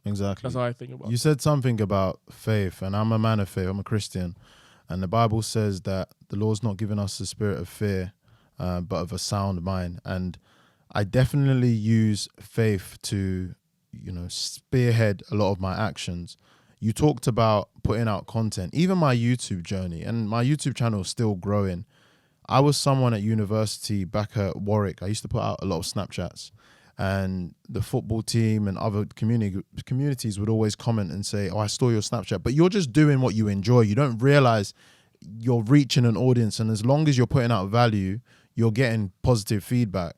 Exactly. That's how I think about You it. said something about faith, and I'm a man of faith. I'm a Christian. And the Bible says that the Lord's not given us the spirit of fear, but of a sound mind. And I definitely use faith to, spearhead a lot of my actions. You talked about putting out content, even my YouTube journey, and my YouTube channel is still growing. I was someone at university back at Warwick. I used to put out a lot of Snapchats, and the football team and other communities would always comment and say, "Oh, I saw your Snapchat," but you're just doing what you enjoy. You don't realize you're reaching an audience, and as long as you're putting out value, you're getting positive feedback.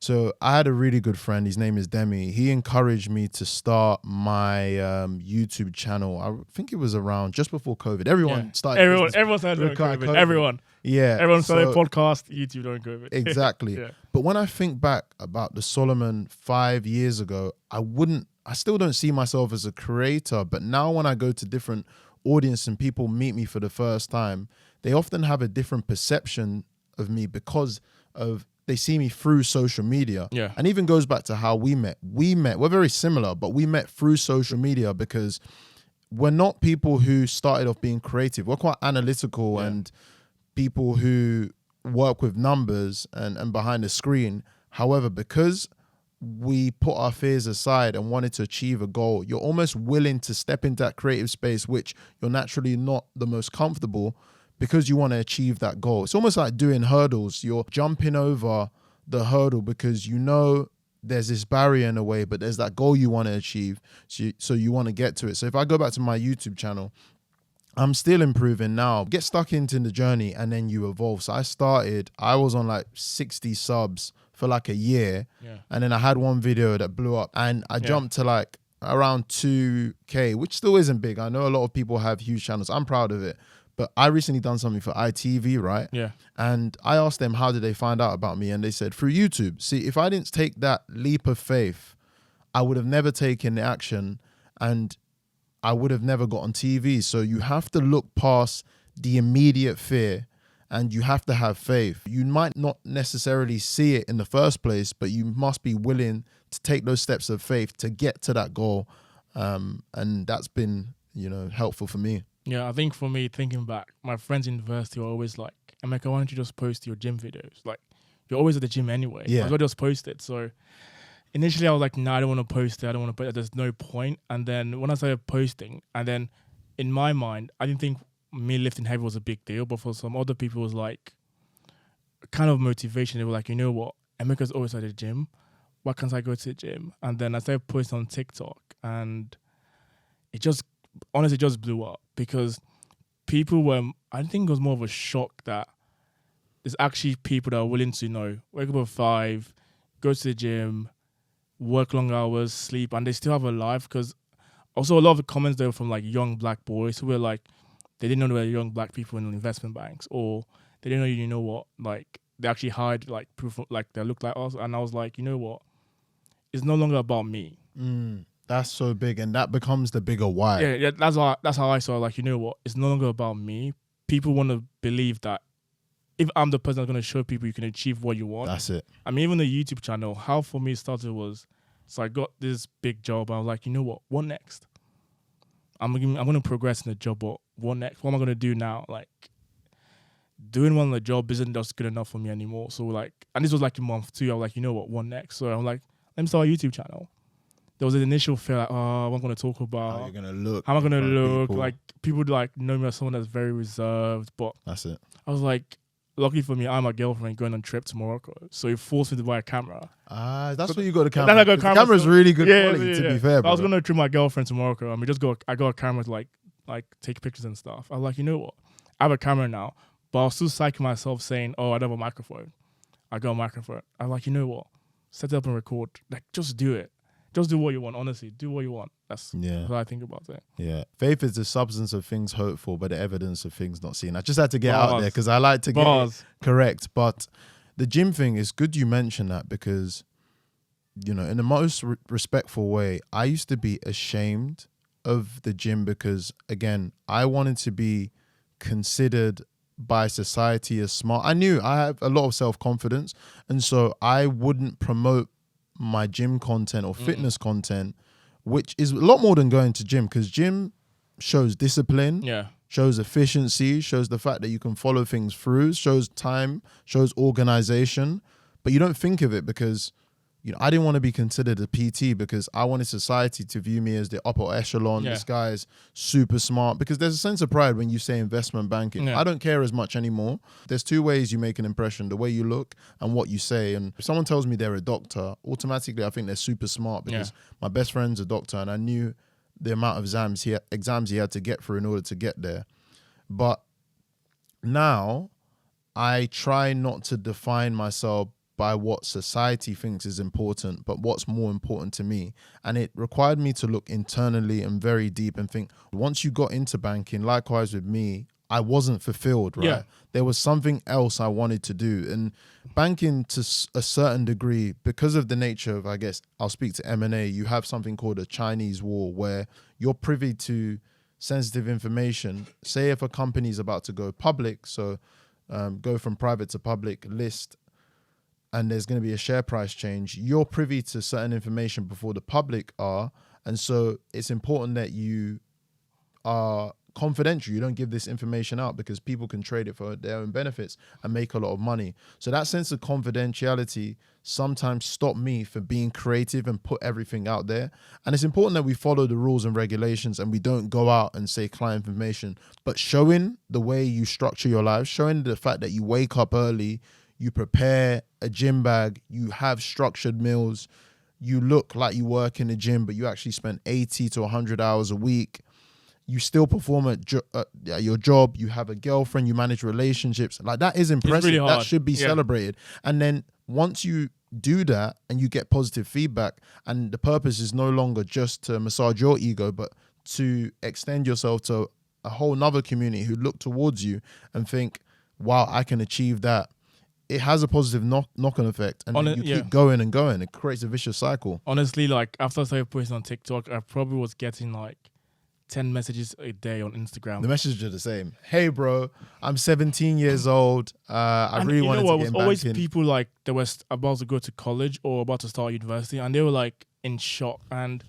So I had a really good friend. His name is Demi. He encouraged me to start my YouTube channel. I think it was around just before COVID. Everyone started during COVID. Everyone. Yeah. Everyone started podcast, YouTube during COVID. Exactly. Yeah. But when I think back about the Solomon 5 years ago, I still don't see myself as a creator. But now when I go to different audience and people meet me for the first time, they often have a different perception of me because of they see me through social media. Yeah. And even goes back to how we met. We're very similar, but we met through social media because we're not people who started off being creative. We're quite analytical and people who work with numbers and behind the screen. However, because we put our fears aside and wanted to achieve a goal, you're almost willing to step into that creative space, which you're naturally not the most comfortable, because you want to achieve that goal. It's almost like doing hurdles. You're jumping over the hurdle because you know there's this barrier in a way, but there's that goal you want to achieve. So you want to get to it. So if I go back to my YouTube channel, I'm still improving now. Get stuck into the journey and then you evolve. So I was on like 60 subs for like a year. Yeah. And then I had one video that blew up and I jumped to like around 2K, which still isn't big. I know a lot of people have huge channels. I'm proud of it. But I recently done something for ITV, right? Yeah. And I asked them, how did they find out about me? And they said, through YouTube. See, if I didn't take that leap of faith, I would have never taken the action and I would have never got on TV. So you have to look past the immediate fear and you have to have faith. You might not necessarily see it in the first place, but you must be willing to take those steps of faith to get to that goal. And that's been, helpful for me. Yeah, I think for me, thinking back, my friends in university were always like, Emeka, why don't you just post your gym videos? Like, you're always at the gym anyway. Yeah. Might as well just post it. So initially I was like, no, I don't want to post it. I don't want to put it. There's no point. And then when I started posting, and then in my mind, I didn't think me lifting heavy was a big deal. But for some other people, it was like kind of motivation. They were like, you know what? Emeka's always at the gym. Why can't I go to the gym? And then I started posting on TikTok. And it just honestly just blew up because people were, I think it was more of a shock that there's actually people that are willing to, wake up at 5, go to the gym, work long hours, sleep, and they still have a life. Because also a lot of the comments there were from like young black boys who were like, they didn't know there were young black people in investment banks, or they didn't know, like they actually hired like proof of, like they look like us. And I was like, you know what? It's no longer about me. That's so big, and that becomes the bigger why. Yeah, that's how I saw it. Like, you know what? It's no longer about me. People want to believe that if I'm the person that's going to show people you can achieve what you want. That's it. I mean, even the YouTube channel, how for me it started was, so I got this big job. I was like, you know what next? I'm going to progress in the job, but what next? What am I going to do now? Like, doing one on the job isn't just good enough for me anymore. So like, and this was like in month 2. I was like, you know what next? So I'm like, let me start a YouTube channel. There was an initial fear like, oh, what am I going to talk about? How you're going to look. How am I going to look? People. Like, people would like know me as someone that's very reserved. But that's it. I was like, lucky for me, I'm my girlfriend going on a trip to Morocco. So it forced me to buy a camera. That's what you got the camera. I got a camera. The camera's really good quality, to be fair, bro. I was going to trip my girlfriend to Morocco. I got a camera to like take pictures and stuff. I was like, you know what? I have a camera now. But I was still psyching myself saying, oh, I don't have a microphone. I got a microphone. I'm like, you know what? Set it up and record. Like, just do it. Just do what you want, honestly. Do what you want. That's what I think about it. Yeah. Faith is the substance of things hoped for, but the evidence of things not seen. I just had to get out there because I like to get it correct. But the gym thing, is good you mentioned that because, in the most respectful way, I used to be ashamed of the gym because, again, I wanted to be considered by society as smart. I knew I have a lot of self-confidence, and so I wouldn't promote my gym content or fitness content which is a lot more than going to gym, because gym shows discipline, Yeah. shows efficiency, shows the fact that you can follow things through, shows time, shows organization. But you don't think of it because, I didn't want to be considered a PT because I wanted society to view me as the upper echelon. Yeah. This guy is super smart, because there's a sense of pride when you say investment banking. Yeah. I don't care as much anymore. There's two ways you make an impression: the way you look and what you say. And if someone tells me they're a doctor, automatically I think they're super smart, because my best friend's a doctor and I knew the amount of exams he had to get through in order to get there. But now I try not to define myself by what society thinks is important, but what's more important to me. And it required me to look internally and very deep and think, once you got into banking, likewise with me, I wasn't fulfilled, right? Yeah. There was something else I wanted to do. And banking, to a certain degree, because of the nature of, I guess, I'll speak to M&A, you have something called a Chinese wall, where you're privy to sensitive information. Say if a company is about to go public, so go from private to public, list, and there's going to be a share price change, you're privy to certain information before the public are. And so it's important that you are confidential. You don't give this information out, because people can trade it for their own benefits and make a lot of money. So that sense of confidentiality sometimes stopped me from being creative and put everything out there. And it's important that we follow the rules and regulations and we don't go out and say client information, but showing the way you structure your life, showing the fact that you wake up early, you prepare a gym bag, you have structured meals, you look like you work in the gym, but you actually spend 80 to 100 hours a week. You still perform at your job, you have a girlfriend, you manage relationships. Like, that is impressive. Really hard. That should be celebrated. And then once you do that and you get positive feedback, and the purpose is no longer just to massage your ego, but to extend yourself to a whole nother community who look towards you and think, wow, I can achieve that. It has a positive knock-on effect, and then you keep going and going. It creates a vicious cycle. Honestly, like, after I started posting on TikTok, I probably was getting like 10 messages a day on Instagram. The messages are the same. Hey, bro, I'm 17 years old. I really wanted to get in banking. It was always people like they were about to go to college or about to start university, and they were like in shock. And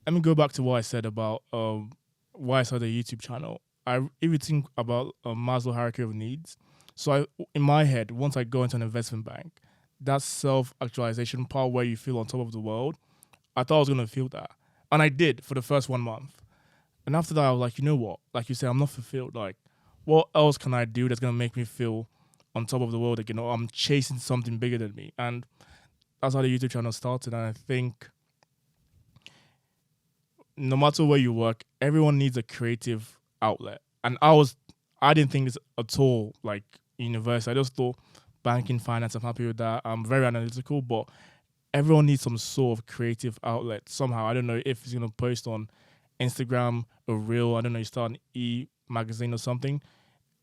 let me go back to what I said about why I started a YouTube channel. If you think about Maslow hierarchy of needs, so in my head, once I go into an investment bank, that self-actualization part where you feel on top of the world, I thought I was going to feel that. And I did for the first 1 month. And after that, I was like, you know what? Like you said, I'm not fulfilled. Like, what else can I do that's going to make me feel on top of the world again? Or I'm chasing something bigger than me. And that's how the YouTube channel started. And I think no matter where you work, everyone needs a creative outlet. And I didn't think this at all, like, university. I just thought banking, finance, I'm happy with that. I'm very analytical, but everyone needs some sort of creative outlet somehow. I don't know if it's going to post on Instagram, a reel, I don't know, you start an e-magazine or something.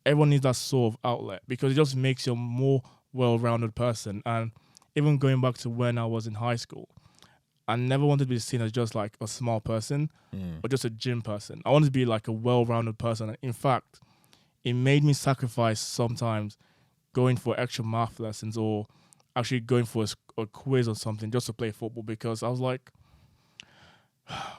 Everyone needs that sort of outlet, because it just makes you a more well-rounded person. And even going back to when I was in high school, I never wanted to be seen as just like a small person or just a gym person. I wanted to be like a well-rounded person. And in fact, it made me sacrifice sometimes going for extra math lessons or actually going for a quiz or something just to play football, because I was like,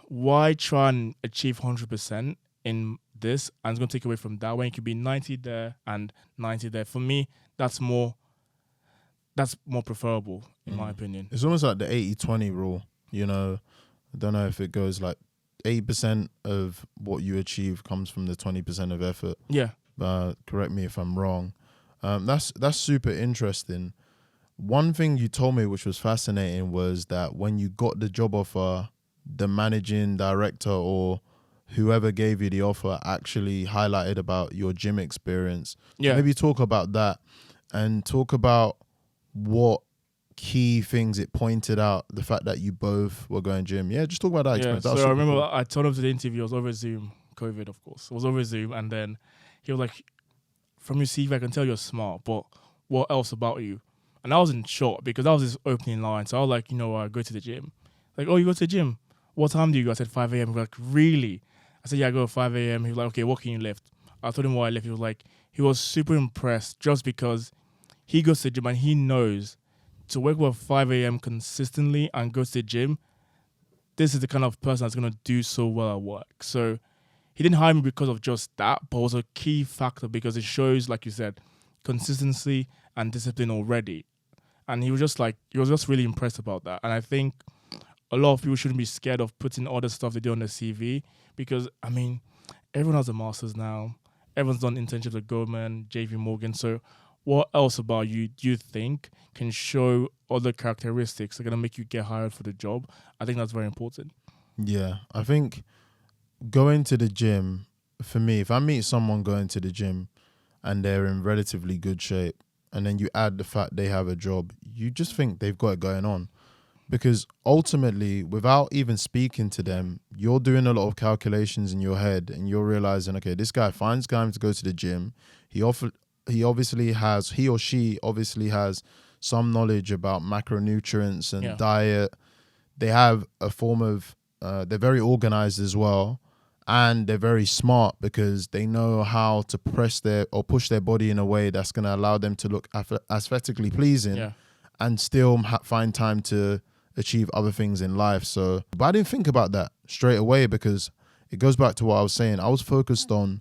why try and achieve 100% in this and it's going to take away from that when you could be 90 there and 90 there? For me, that's more preferable in my opinion. It's almost like the 80-20 rule, you know. I don't know if it goes like 80% of what you achieve comes from the 20% of effort. Yeah. Correct me if I'm wrong. That's super interesting. One thing you told me which was fascinating was that when you got the job offer, the managing director or whoever gave you the offer actually highlighted about your gym experience. Yeah. Maybe talk about that and talk about what key things it pointed out, the fact that you both were going gym. Yeah, just talk about that experience. Yeah, That was so I super remember cool. I told him to the interview, it was over Zoom, COVID of course. It was over Zoom, and then he was like, from your CV I can tell you're smart, but what else about you? And I was in shock because that was his opening line. So I was like, I go to the gym. Like, oh, you go to the gym? What time do you go? I said 5 a.m. He was like, really? I said, yeah, I go at 5 a.m. He was like, okay, what can you lift? I told him what I lift. He was like, he was super impressed just because he goes to the gym and he knows to wake up at 5 a.m. consistently and go to the gym, this is the kind of person that's going to do so well at work. So he didn't hire me because of just that, but was a key factor because it shows, like you said, consistency and discipline already. And he was just really impressed about that. And I think a lot of people shouldn't be scared of putting all the stuff they do on their CV because, I mean, everyone has a master's now. Everyone's done internships at Goldman, JP Morgan. So what else about you do you think can show other characteristics that are going to make you get hired for the job? I think that's very important. Yeah, I think going to the gym, for me, if I meet someone going to the gym and they're in relatively good shape, and then you add the fact they have a job, you just think they've got it going on. Because ultimately, without even speaking to them, you're doing a lot of calculations in your head and you're realizing, okay, this guy finds time to go to the gym. He or she obviously has some knowledge about macronutrients and diet. They have a form of, they're very organized as well. And they're very smart because they know how to push their body in a way that's going to allow them to look aesthetically pleasing and still find time to achieve other things in life. So, but I didn't think about that straight away because it goes back to what I was saying. I was focused on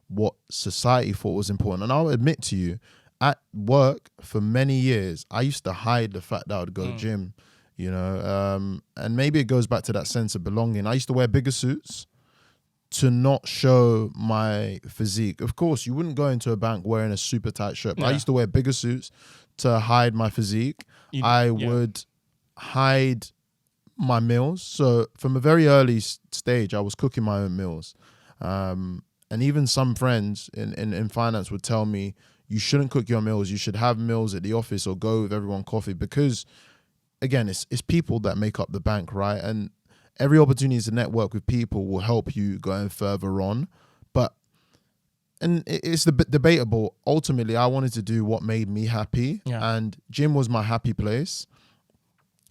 what society thought was important. And I'll admit to you, at work for many years, I used to hide the fact that I would go gym, you know, and maybe it goes back to that sense of belonging. I used to wear bigger suits to not show my physique. Of course, you wouldn't go into a bank wearing a super tight shirt, but I used to wear bigger suits to hide my physique. I would hide my meals. So from a very early stage, I was cooking my own meals. And even some friends in finance would tell me, you shouldn't cook your meals. You should have meals at the office or go with everyone coffee because, again, it's people that make up the bank, right? And every opportunity to network with people will help you going further on. And it's debatable. Ultimately, I wanted to do what made me happy. And gym was my happy place.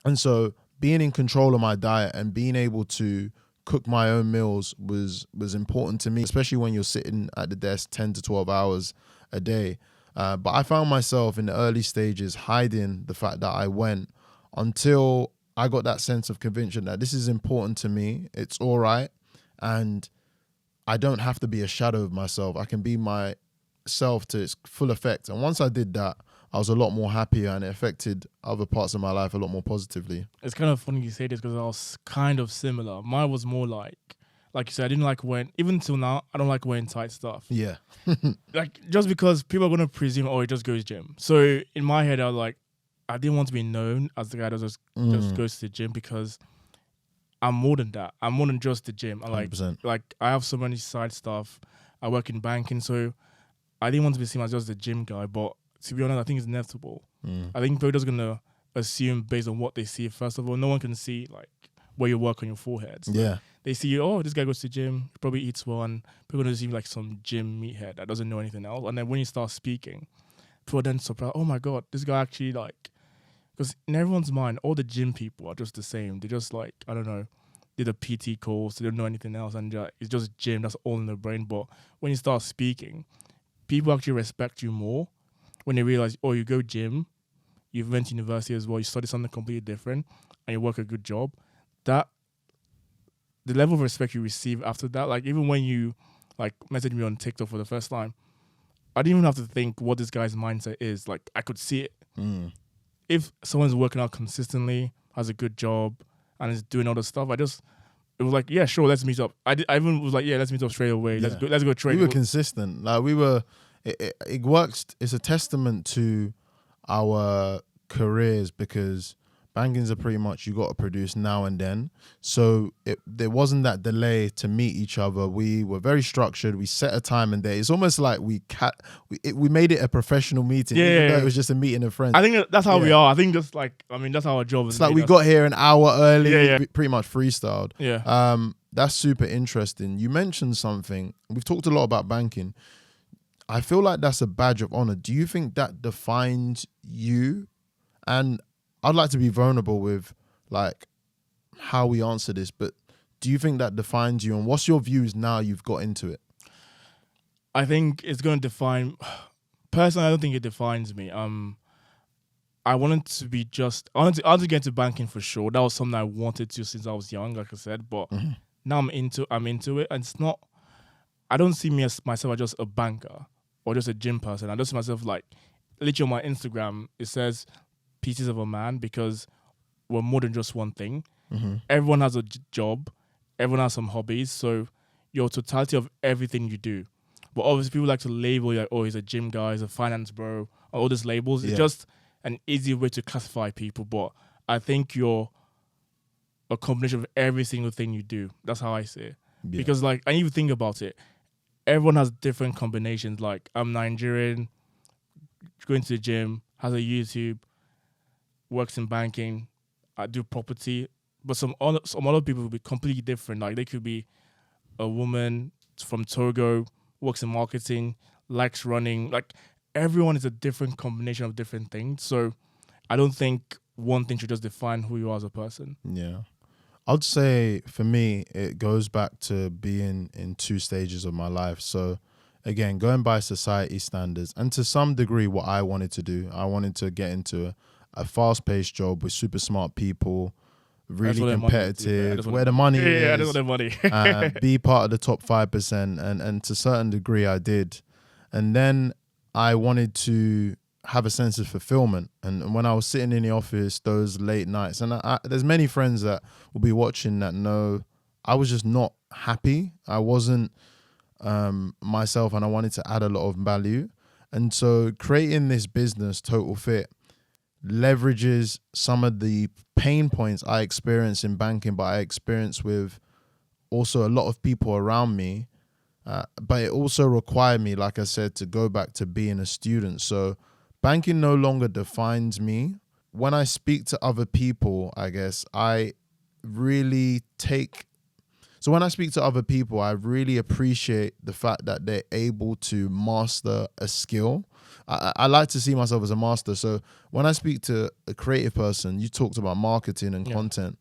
And so being in control of my diet and being able to cook my own meals was important to me, especially when you're sitting at the desk 10 to 12 hours a day. But I found myself in the early stages hiding the fact that I went until I got that sense of conviction that this is important to me. It's all right. And I don't have to be a shadow of myself. I can be myself to its full effect. And once I did that, I was a lot more happier and it affected other parts of my life a lot more positively. It's kind of funny you say this because I was kind of similar. Mine was more like you said, I didn't like wearing, even till now, I don't like wearing tight stuff. Yeah. Like, just because people are going to presume, oh, he just goes gym. So in my head, I was like, I didn't want to be known as the guy that just goes to the gym because I'm more than that. I'm more than just the gym. I like I have so many side stuff. I work in banking, so I didn't want to be seen as just the gym guy. But to be honest, I think it's inevitable. I think people are just gonna assume based on what they see. First of all, no one can see like where you work on your forehead. So they see you. Oh, this guy goes to the gym. He probably eats well, and people are gonna see like some gym meathead that doesn't know anything else. And then when you start speaking, people are then surprised. Oh my god, this guy actually like. Because in everyone's mind, all the gym people are just the same. They're just like, I don't know, did a PT course, they don't know anything else, and it's just gym, that's all in their brain. But when you start speaking, people actually respect you more when they realize, oh, you go gym, you went to university as well, you study something completely different, and you work a good job. That, the level of respect you receive after that, like even when you like message me on TikTok for the first time, I didn't even have to think what this guy's mindset is. Like I could see it. If someone's working out consistently, has a good job, and is doing all the stuff, it was like, yeah, sure, let's meet up. I even was like, yeah, let's meet up straight away. Let's go train. We were consistent. Like it works. It's a testament to our careers because bankings are pretty much you got to produce now and then. So there wasn't that delay to meet each other. We were very structured. We set a time and day. It's almost like we made it a professional meeting. Even though it was just a meeting of friends. I think that's how we are. I think just like, I mean, that's our job. It's like we got here an hour early. We pretty much freestyled. Yeah. That's super interesting. You mentioned something. We've talked a lot about banking. I feel like that's a badge of honor. Do you think that defines you? And I'd like to be vulnerable with like how we answer this, but do you think that defines you? And what's your views now you've got into it? I think it's going to define, personally, I don't think it defines me. I wanted to be just. I wanted to get into banking for sure. That was something I wanted to since I was young, like I said. But Mhm. now I'm into it, and it's not. I don't see me as myself as just a banker or just a gym person. I just see myself like literally on my Instagram. It says pieces of a man because we're more than just one thing. Mhm. Everyone has a job. Everyone has some hobbies. So your totality of everything you do. But obviously, people like to label you like, oh, he's a gym guy, he's a finance bro, all these labels. It's Yeah. just an easy way to classify people. But I think you're a combination of every single thing you do. That's how I see it. Yeah. Because, like, and you think about it, everyone has different combinations. Like, I'm Nigerian, going to the gym, has a YouTube, works in banking, I do property. But some other people will be completely different. Like, they could be a woman from Togo, works in marketing, likes running. Like, everyone is a different combination of different things. So I don't think one thing should just define who you are as a person. Yeah. I'd say for me, it goes back to being in two stages of my life. So, again, going by society standards, and to some degree, what I wanted to do, I wanted to get into a fast paced job with super smart people, I just really want their money. I competitive, just want where their the money Yeah, I just is, want their money. be part of the top 5%. And to a certain degree, I did. And then I wanted to have a sense of fulfillment. And when I was sitting in the office, those late nights, and there's many friends that will be watching that know I was just not happy. I wasn't myself, and I wanted to add a lot of value. And so creating this business, Total Fit, leverages some of the pain points I experience in banking, but I experience with also a lot of people around me. But it also required me, like I said, to go back to being a student. So banking no longer defines me. When I speak to other people, I guess I really take. So when I speak to other people, I really appreciate the fact that they're able to master a skill. I like to see myself as a master. So when I speak to a creative person, you talked about marketing and Yeah. content,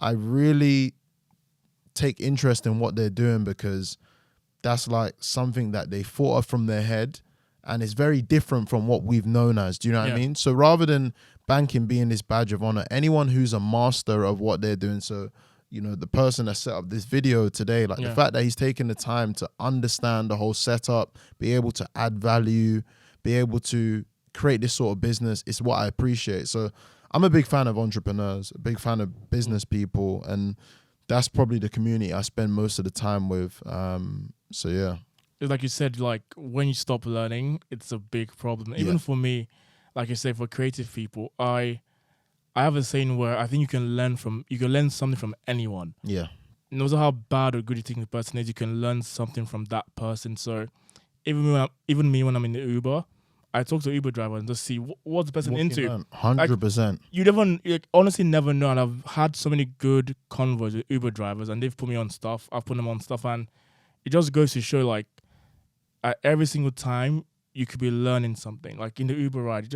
I really take interest in what they're doing because that's like something that they thought of from their head, and it's very different from what we've known as. Do you know what I Yeah. mean? So rather than banking being this badge of honor, anyone who's a master of what they're doing, so the person that set up this video today, like the Yeah. fact that he's taken the time to understand the whole setup, be able to add value, be able to create this sort of business, is what I appreciate. So I'm a big fan of entrepreneurs, a big fan of business people, and that's probably the community I spend most of the time with. So yeah. It's like you said, like when you stop learning, it's a big problem. Even Yeah. for me, like you say, for creative people, I have a saying where I think you can learn something from anyone. Yeah. No matter how bad or good you think the person is, you can learn something from that person. So even me when I'm in the Uber, I talk to Uber driver and just see what's the person into. 100%. You honestly never know. And I've had so many good convos with Uber drivers, and they've put me on stuff. I've put them on stuff, and it just goes to show, like, at every single time you could be learning something. Like in the Uber ride,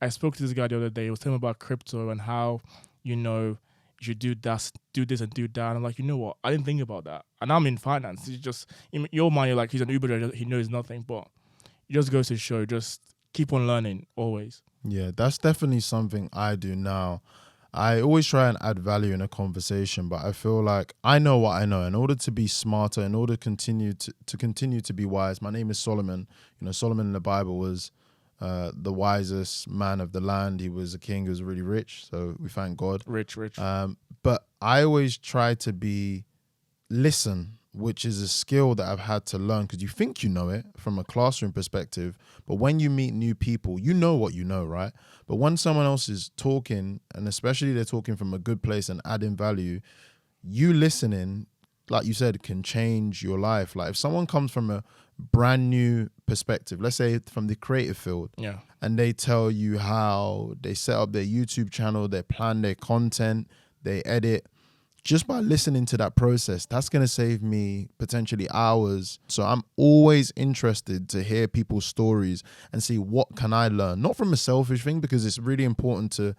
I spoke to this guy the other day. He was telling me about crypto and how you should do this and do that. And I'm like, you know what? I didn't think about that. And I'm in finance. It's just in your mind, you're like, he's an Uber driver, he knows nothing. But it just goes to show, just keep on learning always. Yeah, that's definitely something I do now. I always try and add value in a conversation, but I feel like I know what I know. In order to be smarter, in order to continue to be wise, my name is Solomon. Solomon in the Bible was the wisest man of the land. He was a king who was really rich, so we thank God. Rich. But I always try to listen, which is a skill that I've had to learn, because you think you know it from a classroom perspective, but when you meet new people, you know what you know, right? But when someone else is talking, and especially they're talking from a good place and adding value, you listening, like you said, can change your life. Like if someone comes from a brand new perspective, let's say from the creative field, Yeah. and they tell you how they set up their YouTube channel, they plan their content, they edit, just by listening to that process, that's going to save me potentially hours. So I'm always interested to hear people's stories and see what can I learn, not from a selfish thing, because it's really important to,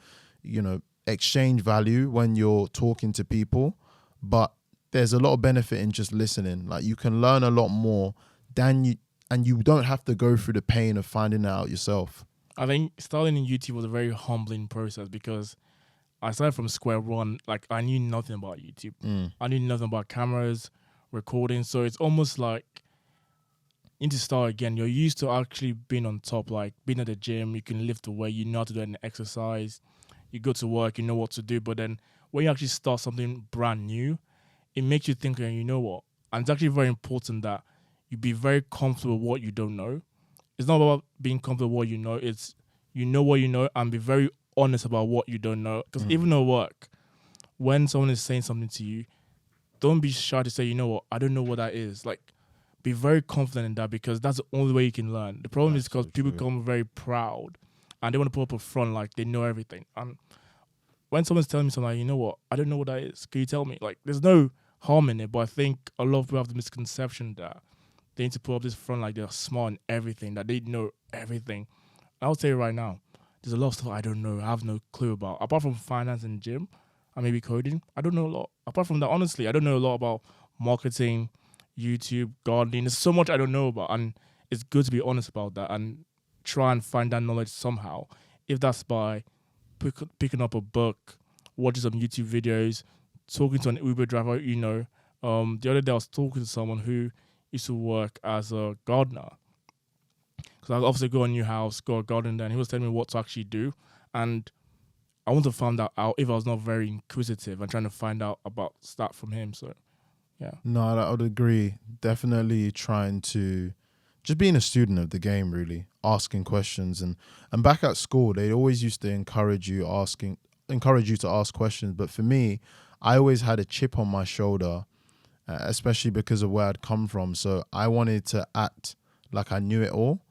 exchange value when you're talking to people. But there's a lot of benefit in just listening. Like you can learn a lot more and you don't have to go through the pain of finding it out yourself. I think starting in YouTube was a very humbling process because I started from square one. Like I knew nothing about YouTube. Mm. I knew nothing about cameras, recording. So it's almost like you need to start again. You're used to actually being on top, like being at the gym. You can lift the weight. You know how to do an exercise. You go to work. You know what to do. But then when you actually start something brand new, it makes you think, you know what? And it's actually very important that you be very comfortable with what you don't know. It's not about being comfortable with what you know. It's you know what you know and be very honest about what you don't know. Because even at work, when someone is saying something to you, don't be shy to say, you know what, I don't know what that is. Like, be very confident in that because that's the only way you can learn. The problem is That's because so people true. become very proud and they want to put up a front like they know everything. And when someone's telling me something, like, you know what, I don't know what that is. Can you tell me? Like, there's no harm in it, but I think a lot of people have the misconception that they need to put up this front like they're smart in everything, that they know everything. I would say right now, there's a lot of stuff I don't know, I have no clue about. Apart from finance and gym, and maybe coding, I don't know a lot. Apart from that, honestly, I don't know a lot about marketing, YouTube, gardening. There's so much I don't know about, and it's good to be honest about that and try and find that knowledge somehow. If that's by picking up a book, watching some YouTube videos, talking to an Uber driver, the other day I was talking to someone who used to work as a gardener. Because I obviously go a new house, go a garden there, and he was telling me what to actually do. And I want to find that out if I was not very inquisitive and trying to find out about stuff from him. So, yeah. No, I would agree. Definitely trying to just being a student of the game, really asking questions, and back at school, they always used to encourage you to ask questions. But for me, I always had a chip on my shoulder, especially because of where I'd come from. So I wanted to act like I knew it all,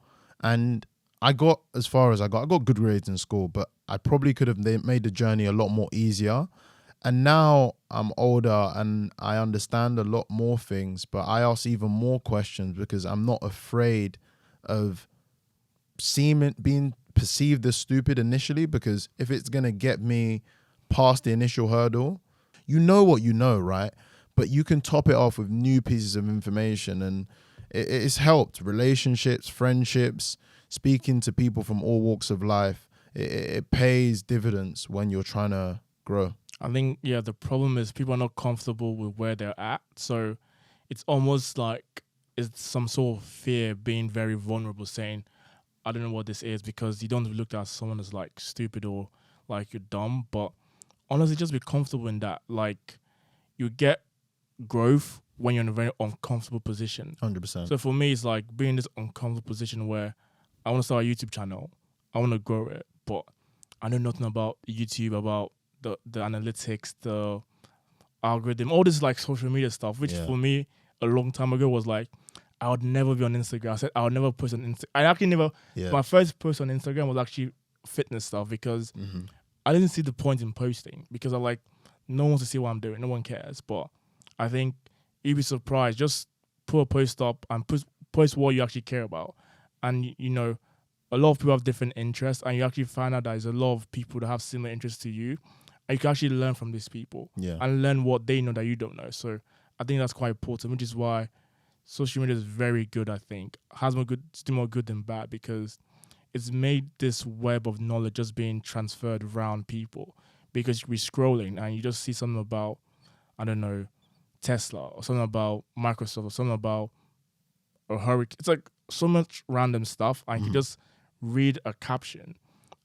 and I got as far as I got. I got good grades in school, but I probably could have made the journey a lot more easier. And now I'm older and I understand a lot more things, but I ask even more questions because I'm not afraid of being perceived as stupid initially, because if it's going to get me past the initial hurdle, you know what you know, right? But you can top it off with new pieces of information, and it's helped relationships, friendships, speaking to people from all walks of life. It pays dividends when you're trying to grow. I think, yeah, the problem is people are not comfortable with where they're at. So it's almost like it's some sort of fear being very vulnerable, saying, I don't know what this is, because you don't look at someone as like stupid or like you're dumb. But honestly, just be comfortable in that. Like, you get growth when you're in a very uncomfortable position. 100%. So for me, it's like being in this uncomfortable position where I want to start a YouTube channel. I want to grow it, but I know nothing about YouTube, about the analytics, the algorithm, all this like social media stuff, which Yeah. for me a long time ago was like, I would never be on Instagram. I said I would never post on Instagram. I actually never, Yeah. my first post on Instagram was actually fitness stuff because I didn't see the point in posting because I like, no one wants to see what I'm doing. No one cares. But I think you'd be surprised. Just put a post up and post what you actually care about. And, a lot of people have different interests, and you actually find out that there's a lot of people that have similar interests to you. And you can actually learn from these people and learn what they know that you don't know. So I think that's quite important, which is why social media is very good, I think. Still more good than bad, because it's made this web of knowledge just being transferred around people. Because you're scrolling and you just see something about, I don't know, Tesla, or something about Microsoft, or something about a hurricane. It's like so much random stuff, and you can just read a caption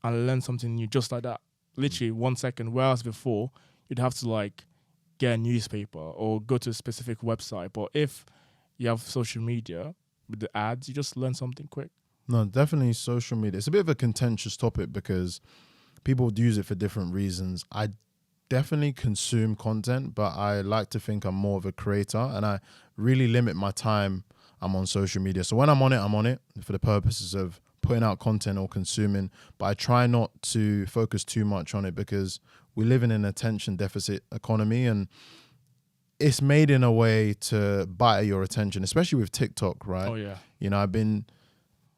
and learn something new just like that. Literally 1 second. Whereas before, you'd have to like get a newspaper or go to a specific website. But if you have social media with the ads, you just learn something quick. No, definitely social media. It's a bit of a contentious topic because people use it for different reasons. I definitely consume content, but I like to think I'm more of a creator, and I really limit my time I'm on social media. So when I'm on it for the purposes of putting out content or consuming, but I try not to focus too much on it because we live in an attention deficit economy, and it's made in a way to buy your attention, especially with TikTok, right? Oh, yeah.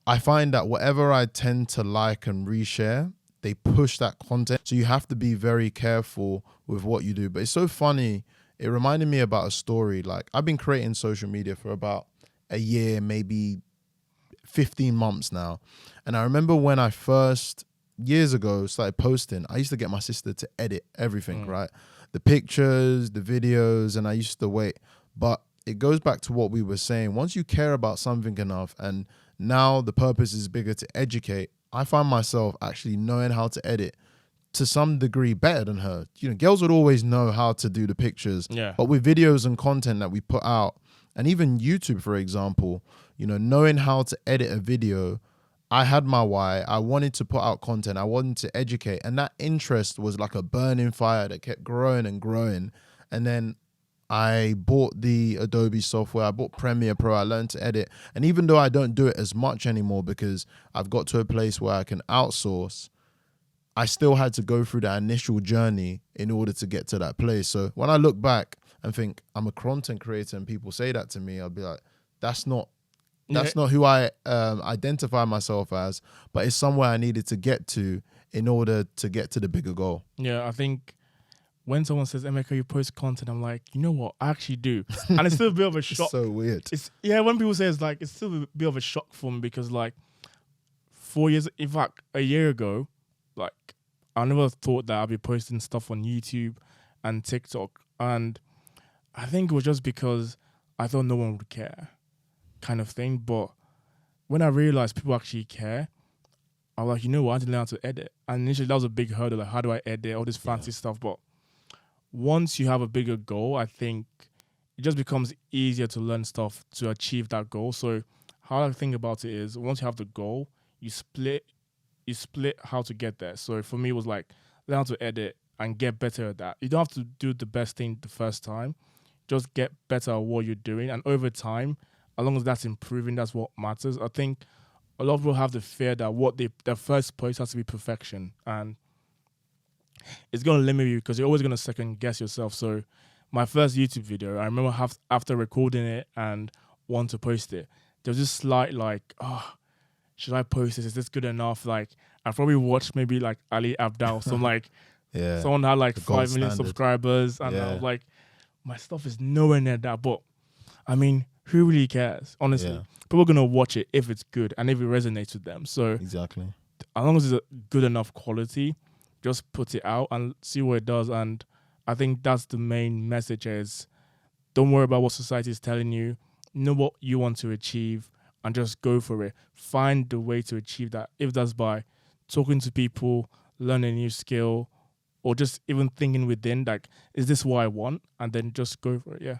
I find that whatever I tend to like and reshare, they push that content. So you have to be very careful with what you do. But it's so funny. It reminded me about a story. Like, I've been creating social media for about a year, maybe 15 months now. And I remember when I first, years ago, started posting, I used to get my sister to edit everything, right? The pictures, the videos, and I used to wait. But it goes back to what we were saying. Once you care about something enough, and now the purpose is bigger to educate, I find myself actually knowing how to edit to some degree better than her. You know, girls would always know how to do the pictures, but with videos and content that we put out, and even YouTube, for example, you know, knowing how to edit a video, I had my why. I wanted to put out content. I wanted to educate. And that interest was like a burning fire that kept growing and growing. And then I bought the Adobe software. I bought Premiere Pro. I learned to edit. And even though I don't do it as much anymore because I've got to a place where I can outsource, I still had to go through that initial journey in order to get to that place. So when I look back and think I'm a content creator and people say that to me, I'll be like, that's not who I identify myself as, but it's somewhere I needed to get to in order to get to the bigger goal. Yeah, I think when someone says, Emeka, you post content, I'm like, you know what? I actually do. And it's still a bit of a shock. It's so weird. When people say it's still a bit of a shock for me because 4 years, in fact, a year ago, I never thought that I'd be posting stuff on YouTube and TikTok. And I think it was just because I thought no one would care kind of thing. But when I realized people actually care, I was like, you know what? I didn't learn how to edit. And initially that was a big hurdle. Like, how do I edit? All this fancy stuff. But once you have a bigger goal, I think it just becomes easier to learn stuff to achieve that goal. So how I think about it is once you have the goal, you split how to get there. So for me, it was like learn how to edit and get better at that. You don't have to do the best thing the first time. Just get better at what you're doing. And over time, as long as that's improving, that's what matters. I think a lot of people have the fear that their first post has to be perfection. And it's going to limit you because you're always going to second guess yourself. So my first YouTube video, I remember after recording it and want to post it, there was this slight should I post this? Is this good enough? I probably watched maybe Ali Abdal. So someone had 5 million subscribers. And I was like, my stuff is nowhere near that. But I mean, who really cares? Honestly, people are going to watch it if it's good and if it resonates with them. So exactly, as long as it's a good enough quality, just put it out and see what it does. And I think that's the main message is don't worry about what society is telling you. Know what you want to achieve and just go for it. Find the way to achieve that. If that's by talking to people, learning a new skill, or just even thinking within, is this what I want? And then just go for it, yeah.